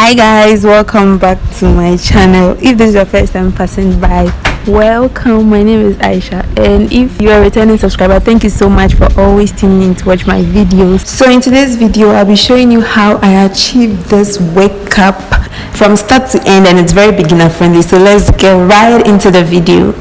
Hi guys, welcome back to my channel. If this is your first time passing by, welcome. My name is Aisha, and if you are a returning subscriber, thank you so much for always tuning in to watch my videos. So in today's video, I'll be showing you how I achieved this wake up from start to end, and it's very beginner friendly. So let's get right into the video.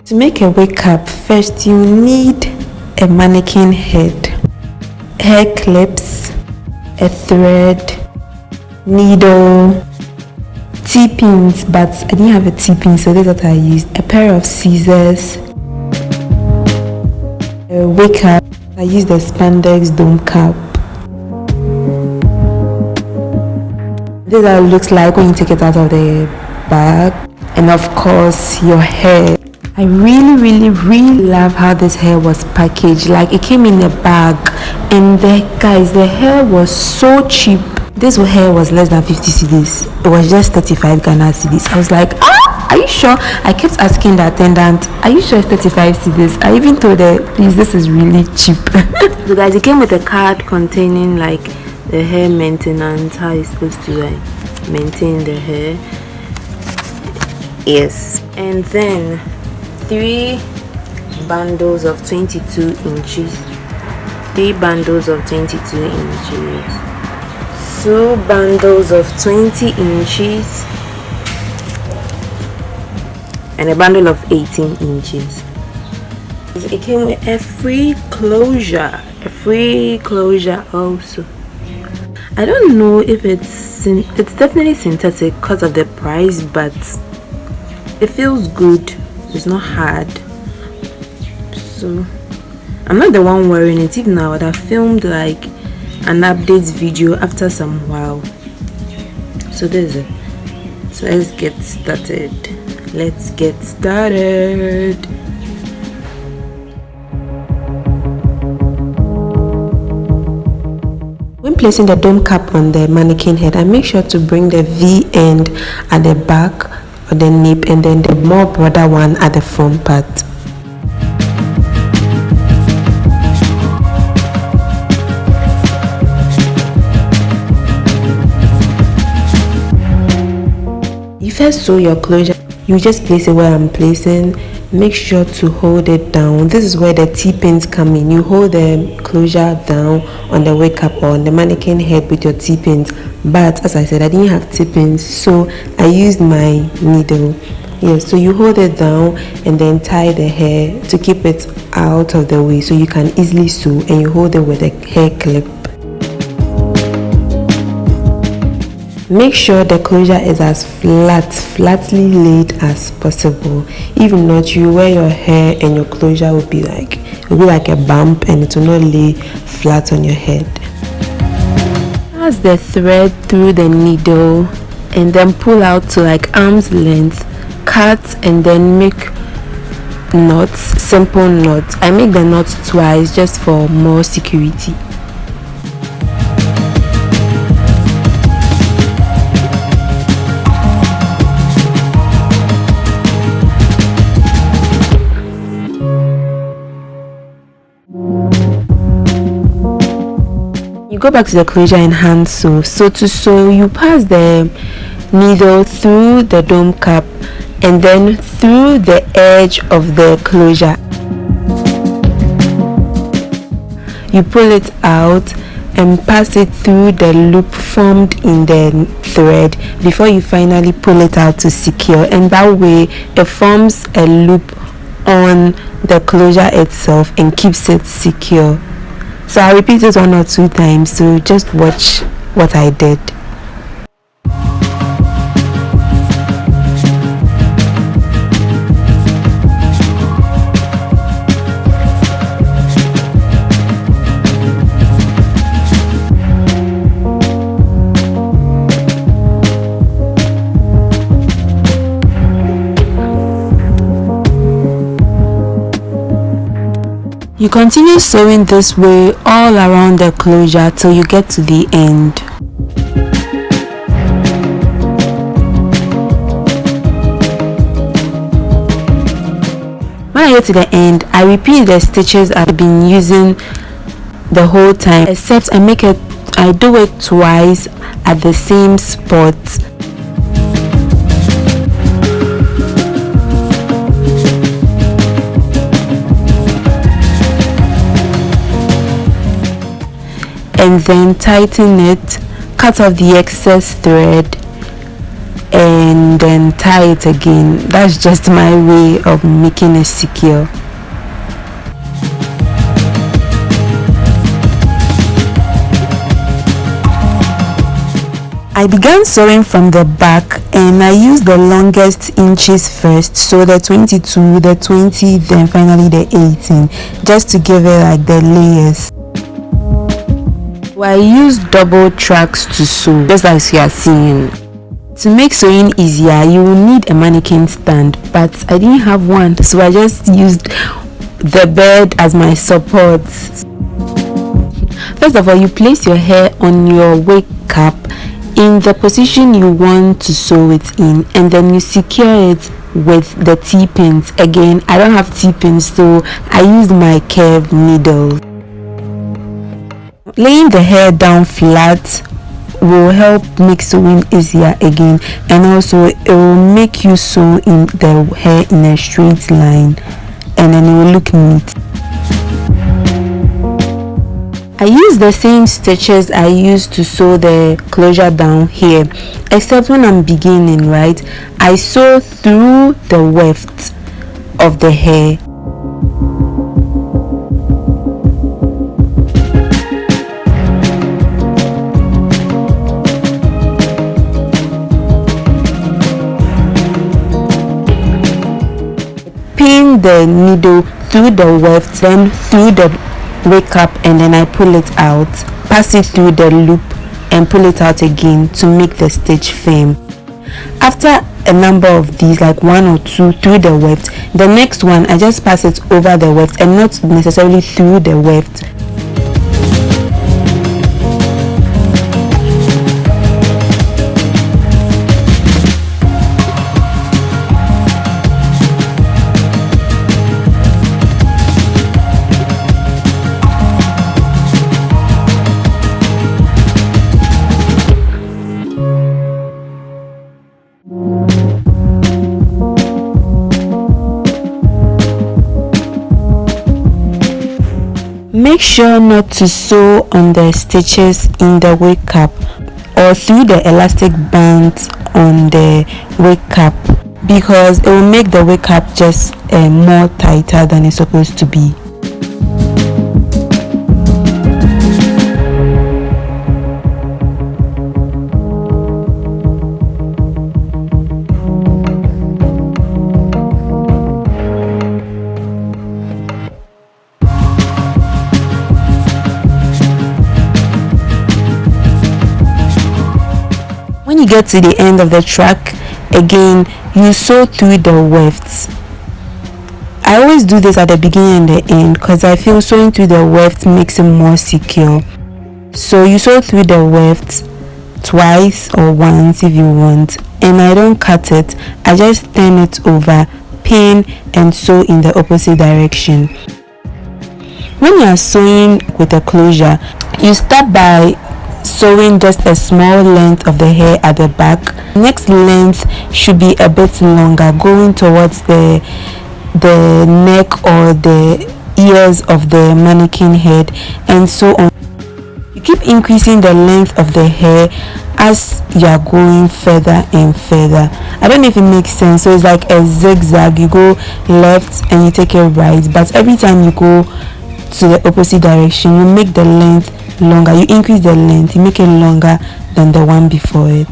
To make a wake up, first you need a mannequin head, hair clips, a thread, needle, T-pins, but I didn't have a T-pin, so this is what I used, a pair of scissors, a wake up. I used a spandex dome cap. This is how it looks like when you take it out of the bag, and of course your hair. I really love how this hair was packaged. Like, it came in a bag, and the hair was so cheap. This hair was less than 50 cedis. It was just 35 Ghana cedis. I was like, are you sure? I kept asking the attendant, are you sure it's 35 cedis? I even told her, please, this is really cheap. So guys, it came with a card containing like the hair maintenance, how you're supposed to like maintain the hair. Yes, and then 3 bundles of 22 inches, 3 bundles of 22 inches, 2 bundles of 20 inches, and a bundle of 18 inches. It came with a free closure also. I don't know if it's definitely synthetic because of the price, but it feels good. It's not hard. So I'm not the one wearing it. Even now I would have filmed like an update video after some while. So this is it. So let's get started. When placing the dome cap on the mannequin head, I make sure to bring the V end at the back or the nape, and then the more broader one at the front part. You first sew your closure. You just place it where I'm placing. Make sure to hold it down. This is where the T-pins come in. You hold the closure down on the wake up or on the mannequin head with your T-pins. But as I said, I didn't have T-pins, so I used my needle. Yes, so you hold it down and then tie the hair to keep it out of the way so you can easily sew, and you hold it with a hair clip. Make sure the closure is as flatly laid as possible. If not, you wear your hair and your closure will be like a bump, and it will not lay flat on your head. Pass the thread through the needle and then pull out to like arm's length, cut, and then make knots, simple knots. I make the knots twice just for more security. You go back to the closure and hand sew. So to sew, you pass the needle through the dome cap and then through the edge of the closure. You pull it out and pass it through the loop formed in the thread before you finally pull it out to secure, and that way it forms a loop on the closure itself and keeps it secure. So I'll repeat it 1 or 2 times, so just watch what I did. You continue sewing this way all around the closure till you get to the end. get to the end, I repeat the stitches I've been using the whole time, except I do it twice at the same spot. And then tighten it, cut off the excess thread, and then tie it again. That's just my way of making it secure. I began sewing from the back, and I used the longest inches first, so the 22, the 20, then finally the 18, just to give it like the layers. I used double tracks to sew, just as you are seeing. To make sewing easier, you will need a mannequin stand, but I didn't have one, so I just used the bed as my support. First of all, you place your hair on your wig cap in the position you want to sew it in, and then you secure it with the T-pins. Again, I don't have T-pins, so I used my curved needle. Laying the hair down flat will help make sewing easier again, and also it will make you sew in the hair in a straight line, and then it will look neat. I use the same stitches I used to sew the closure down here, except when I'm beginning, right, I sew through the weft of the hair. Pin the needle through the weft, then through the wig cap, and then I pull it out, pass it through the loop, and pull it out again to make the stitch firm. After a number of these, like 1 or 2 through the weft, the next one I just pass it over the weft and not necessarily through the weft. Make sure not to sew on the stitches in the wig cap or through the elastic bands on the wig cap, because it will make the wig cap just more tighter than it's supposed to be. When you get to the end of the track, again you sew through the wefts. I always do this at the beginning and the end because I feel sewing through the weft makes it more secure. So you sew through the weft twice or once if you want, and I don't cut it, I just turn it over, pin, and sew in the opposite direction. When you are sewing with a closure, you start by sewing just a small length of the hair at the back. Next length should be a bit longer, going towards the neck or the ears of the mannequin head, and so on. You keep increasing the length of the hair as you are going further and further. I don't know if it makes sense. So it's like a zigzag. You go left and you take it right, but every time you go to the opposite direction, you make the length longer, you increase the length, you make it longer than the one before it.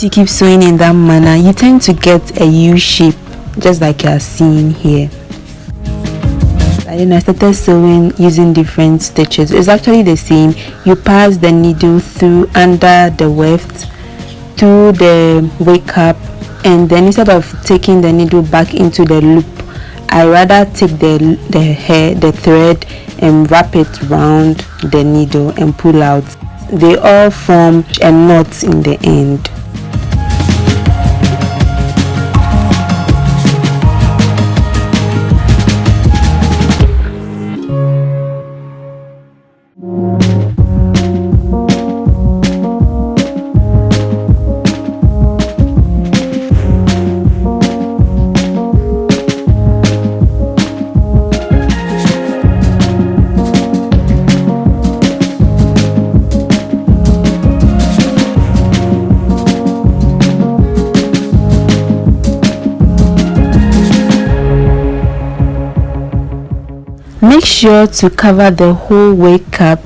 you keep sewing in that manner, you tend to get a U shape, just like you are seeing here. And then I started sewing using different stitches. It's actually the same. You pass the needle through under the weft, through the wake up, and then instead of taking the needle back into the loop, I rather take the thread and wrap it round the needle and pull out. They all form a knot in the end. Make sure to cover the whole wake up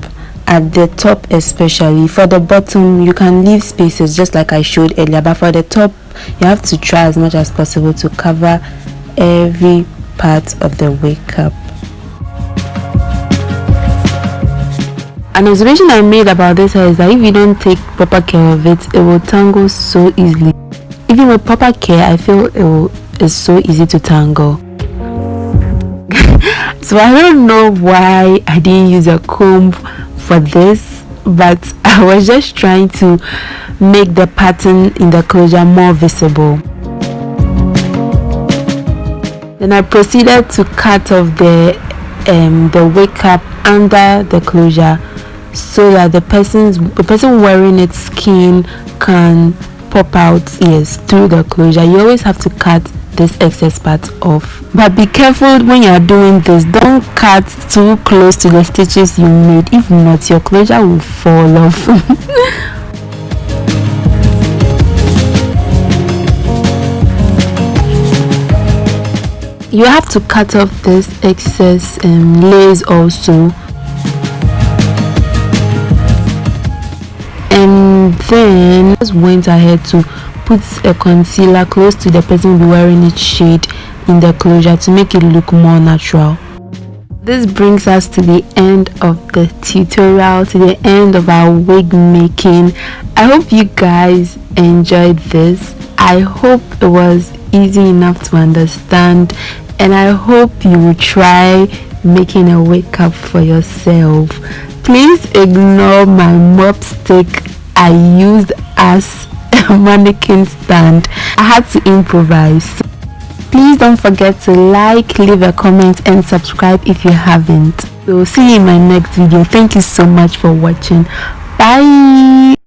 at the top, especially. For the bottom you can leave spaces just like I showed earlier, but for the top you have to try as much as possible to cover every part of the wake up. An observation I made about this hair is that if you don't take proper care of it, it will tangle so easily. Even with proper care, I feel it's so easy to tangle. So I don't know why I didn't use a comb for this, but I was just trying to make the pattern in the closure more visible. Then I proceeded to cut off the wake up under the closure so that the person wearing its skin can pop out through the closure. You always have to cut this excess part off, but be careful when you are doing this. Don't cut too close to the stitches you made, if not your closure will fall off. You have to cut off this excess lace also, and then just went ahead to put a concealer close to the person will be wearing its shade in the closure to make it look more natural. This brings us to the end of the tutorial, to the end of our wig making. I hope you guys enjoyed this. I hope it was easy enough to understand, and I hope you will try making a wig up for yourself. Please ignore my mop stick I used as a mannequin stand. I had to improvise. Please don't forget to like, leave a comment and subscribe if you haven't. So see you in my next video. Thank you so much for watching. Bye.